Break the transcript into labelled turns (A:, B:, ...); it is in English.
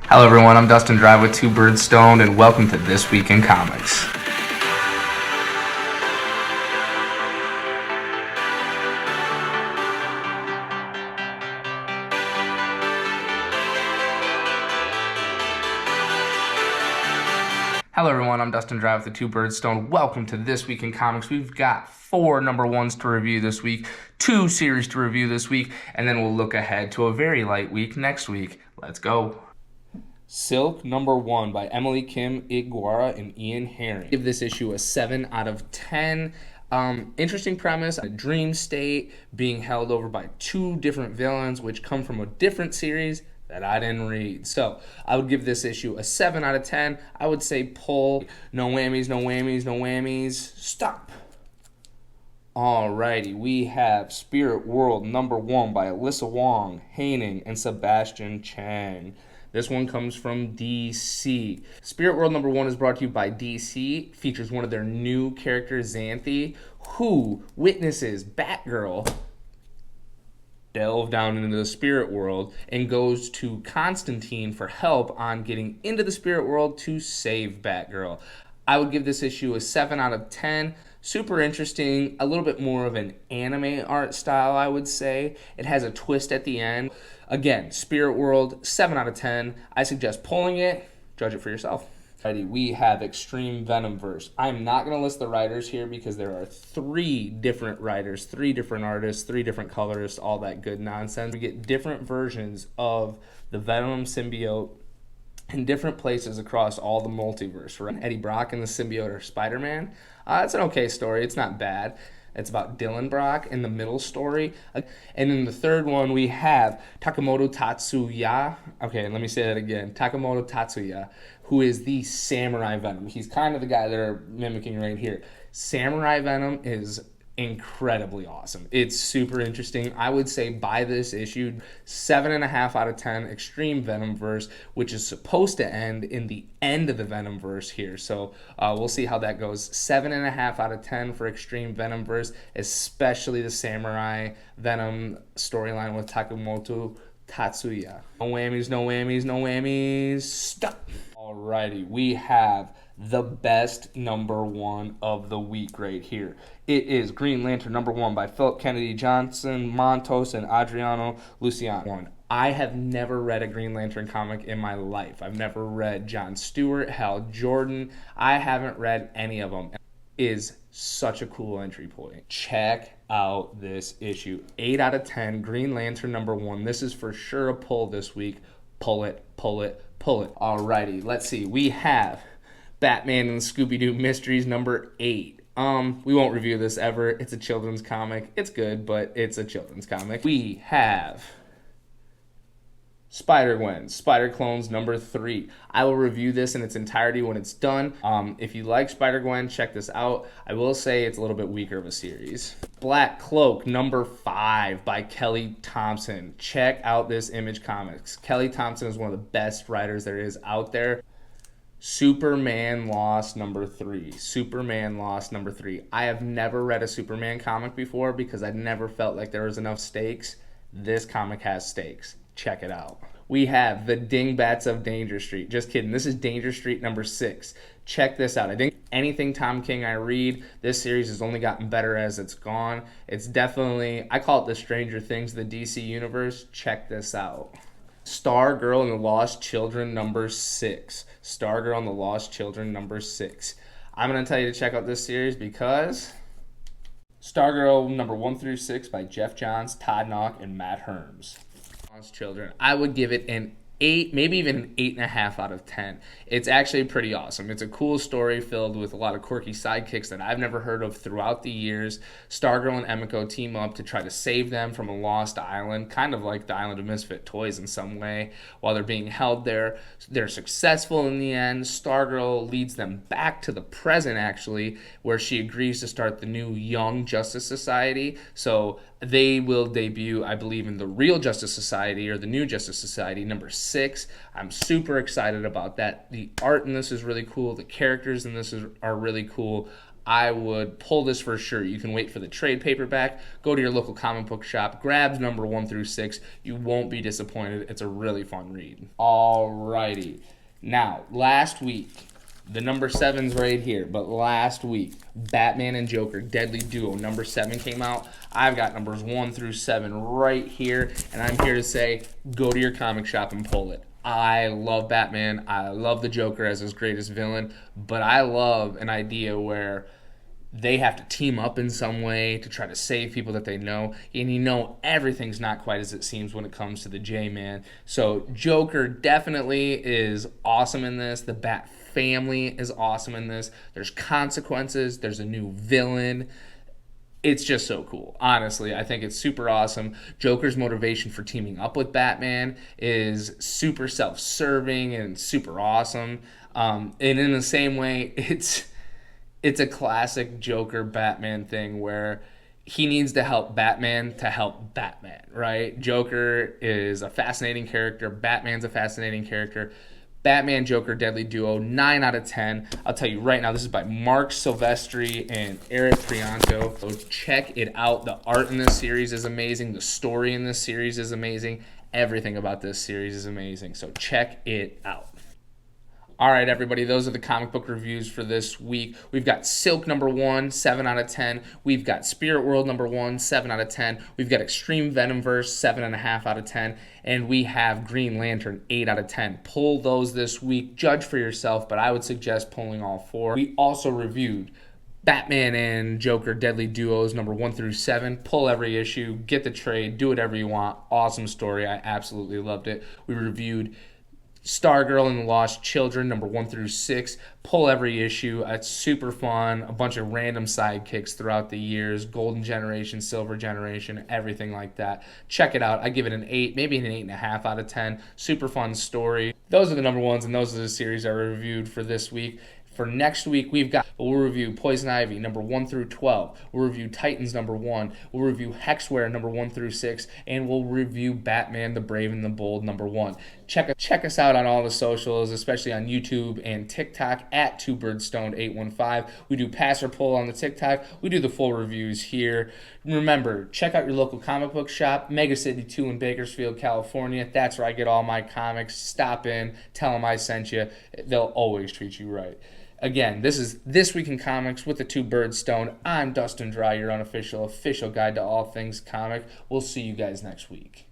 A: Hello everyone, I'm Dustin Drive with Two Birds Stoned, and welcome to This Week in Comics. Hello everyone, I'm Dustin Drive with the Two Birds Stoned. Welcome to This Week in Comics. We've got 4 number ones to review this week, 2 series to review this week, and then we'll look ahead to a very light week next week. Let's go. Silk #1 by Emily Kim Iguara and Ian Herring. Give this issue a 7 out of 10. Interesting premise, a dream state being held over by 2 different villains which come from a different series that I didn't read. So I would give this issue a 7 out of 10. I would say pull. No whammies, no whammies, no whammies. Stop. Alrighty, we have Spirit World #1 by Alyssa Wong, Haining, and Sebastian Chang. This one comes from DC. Spirit World #1 is brought to you by DC. Features one of their new characters, Xanthi, who witnesses Batgirl delve down into the spirit world and goes to Constantine for help on getting into the spirit world to save Batgirl. I would give this issue a 7 out of 10. Super interesting, a little bit more of an anime art style, I would say. It has a twist at the end. Again, Spirit World, 7 out of 10. I suggest pulling it. Judge it for yourself. Alrighty, we have Extreme Venomverse. I'm not going to list the writers here because there are 3 different writers, 3 different artists, 3 different colorists, all that good nonsense. We get different versions of the Venom symbiote in different places across all the multiverse. Right? Eddie Brock and the symbiote are Spider-Man. It's an okay story. It's not bad. It's about Dylan Brock in the middle story. And in the third one, we have Takemoto Tatsuya. Okay, let me say that again. Takemoto Tatsuya, who is the Samurai Venom. He's kind of the guy they're mimicking right here. Samurai Venom is incredibly awesome. It's super interesting. I would say buy this issue. 7.5 out of 10. Extreme Venomverse, which is supposed to end in the end of the Venomverse here. So we'll see how that goes. 7.5 out of 10 for Extreme Venomverse, especially the Samurai Venom storyline with Takemoto Tatsuya. No whammies, no whammies, no whammies. Stop. Alrighty, we have the best #1 of the week right here. It is Green Lantern #1 by Philip Kennedy Johnson, Montos, and Adriano Luciano. I have never read a Green Lantern comic in my life. I've never read John Stewart, Hal Jordan. I haven't read any of them. It is such a cool entry point. Check out this issue. 8 out of 10, Green Lantern #1. This is for sure a pull this week. Pull it, pull it, pull it. Alrighty, let's see. We have Batman and Scooby-Doo Mysteries #8. We won't review this ever. It's a children's comic. It's good, but it's a children's comic. We have Spider-Gwen, Spider-Clones #3. I will review this in its entirety when it's done. If you like Spider-Gwen, check this out. I will say it's a little bit weaker of a series. Black Cloak #5 by Kelly Thompson. Check out this Image Comics. Kelly Thompson is one of the best writers there is out there. Superman Lost #3. Superman Lost #3. I have never read a Superman comic before because I never felt like there was enough stakes. This comic has stakes. Check it out. We have the Dingbats of Danger Street. Just kidding. This is Danger Street #6. Check this out. I think anything Tom King I read, this series has only gotten better as it's gone. It's definitely, I call it the Stranger Things of the DC universe. Check this out. Stargirl and the Lost Children #6. Stargirl and the Lost Children #6. I'm going to tell you to check out this series because Stargirl #1 through 6 by Jeff Johns, Todd Nauck, and Matt Herms. Lost Children. I would give it an 8, maybe even an 8.5 out of 10. It's actually pretty awesome. It's a cool story filled with a lot of quirky sidekicks that I've never heard of throughout the years. Stargirl and Emiko team up to try to save them from a lost island, kind of like the Island of Misfit Toys in some way, while they're being held there. They're successful in the end. Stargirl leads them back to the present, actually, where she agrees to start the new Young Justice Society. So they will debut, I believe, in the Real Justice Society or the New Justice Society #6. I'm super excited about that. The art in this is really cool. The characters in this are really cool. I would pull this for sure. You can wait for the trade paperback, go to your local comic book shop, grab number 1 through 6. You won't be disappointed. It's a really fun read. Alrighty. Now, last week, the number 7's right here, but last week, Batman and Joker, Deadly Duo, number 7 came out. I've got numbers 1 through 7 right here, and I'm here to say, go to your comic shop and pull it. I love Batman. I love the Joker as his greatest villain, but I love an idea where they have to team up in some way to try to save people that they know. And you know everything's not quite as it seems when it comes to the J-Man. So Joker definitely is awesome in this. The Bat family is awesome in this. There's consequences. There's a new villain. It's just so cool. Honestly, I think it's super awesome. Joker's motivation for teaming up with Batman is super self-serving and super awesome. And in the same way, it's a classic Joker Batman thing where he needs to help Batman, right? Joker is a fascinating character. Batman's a fascinating character. Batman Joker Deadly Duo, 9 out of 10. I'll tell you right now, this is by Mark Silvestri and Eric Prianto. So check it out. The art in this series is amazing. The story in this series is amazing. Everything about this series is amazing. So check it out. All right, everybody, those are the comic book reviews for this week. We've got Silk number 1, 7 out of 10. We've got Spirit World number 1, 7 out of 10. We've got Extreme Venomverse, 7.5 out of 10. And we have Green Lantern, 8 out of 10. Pull those this week. Judge for yourself, but I would suggest pulling all 4. We also reviewed Batman and Joker Deadly Duos, number 1 through 7. Pull every issue, get the trade, do whatever you want. Awesome story. I absolutely loved it. We reviewed Stargirl and the Lost Children, number 1 through 6. Pull every issue. It's super fun. A bunch of random sidekicks throughout the years. Golden Generation, Silver Generation, everything like that. Check it out. I give it an 8, maybe an 8.5 out of 10. Super fun story. Those are the number 1s, and those are the series I reviewed for this week. For next week, we'll review Poison Ivy, number 1 through 12. We'll review Titans, number 1. We'll review Hexware, number 1 through 6. And we'll review Batman, the Brave and the Bold, number 1. Check us out on all the socials, especially on YouTube and TikTok, at TwoBirdsStoned815. We do pass or pull on the TikTok. We do the full reviews here. Remember, check out your local comic book shop, Mega City 2 in Bakersfield, California. That's where I get all my comics. Stop in, tell them I sent you. They'll always treat you right. Again, this is This Week in Comics with the Two Birds Stoned. I'm Dustin Dry, your official guide to all things comic. We'll see you guys next week.